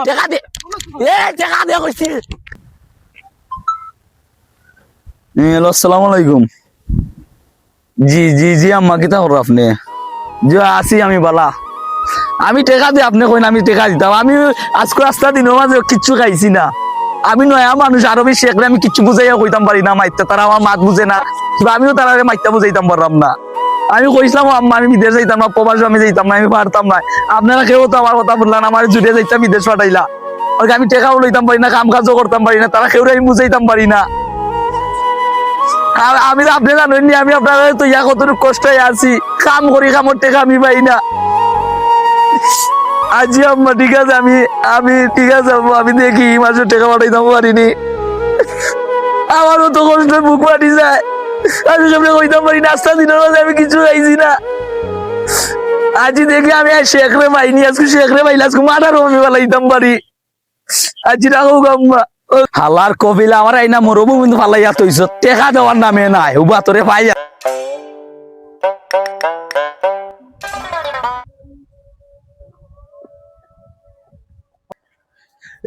টেকা দে টেকা দে কইছি। হ্যালো, আসসালামু আলাইকুম। জি জি জি আম্মা কিতা করো আপনি? জি আছি আমি বালা। আমি টেকা দিই, আপনি কইন আমি টেকা দিতাম। আমি আজকে রাস্তা দিনের মাঝে কিচ্ছু খাইছি না। আমি নয়া মানুষ, আরো বেশি একলে আমি কিচ্ছু বুঝাইয়া কইতাম পারি না মাইতে, তারা আমার মাত বুঝে না, কিংবা আমিও তারা মাইতে বুঝাইতাম পারলাম না। আমি কইছিলাম আম্মা আমি বিদেশ যাইতাম না, প্রবাস আমি যাইতাম না, আমি পারতাম না। আপনারা কেউ তো আমার কথা বললাম, আমার জুড়ে যাইতাম বিদেশ পাঠাইলা। আমি টেকাও লইতাম পারি না, কাম কাজও করতাম পারি না, তারা কেউ আমি বুঝাইতাম পারি না। আর আমি আপনি জানেন নি আমি আপনার তো ইয়া কতটুকু কষ্টে আছি, কাম করি, কামড় টেকা আমি পাই না। আজি আম্মা ঠিক আছে, আমি আমি ঠিক আছে আম্মা, আমি দেখি এই মাসে টেকা পাঠাইতাম পারিনি। আমারও তো কষ্ট বুক পাটি যায়। আমি সামনে কইতাম পারি না, আস্তা দিনের মাঝে আমি কিছু খাইছি না। আজি দেখি আমি শেখরে পাইনি, আজকে শেখরে পাইলে আজকে মাটারও আমি পালাইতাম পারি। আজি রাখো আম্মা। হালার কবিলা আমার আইনা মরবো কিন্তু ফালাইয়া তৈছ, টেকা দেওয়ার নামে নাই উবা তোরে পাই।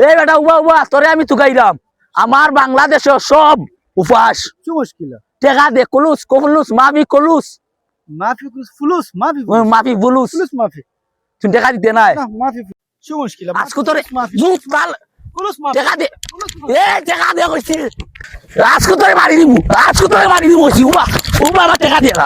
এই বেটা উবা উবা তোরে আমি তুকাইলাম। আমার বাংলাদেশে সব উপাস شو مشكلة؟ টেকা দে, কলুস কলুস মাফি কলুস ما في فلوس ما في فلوس মাফি বুলুস, فلوس ما في তুই টেকা দিতে নাই। لا ما في فلوس شو مشكلة؟ আজকে তোরে ما في জুত মাল فلوس ما في টেকা দে, টেকা দে কইছি। আজকে তোরে মারি দিব, আজকে তোরে মারি দিব কইছি। উবা উবা টেকা দে না।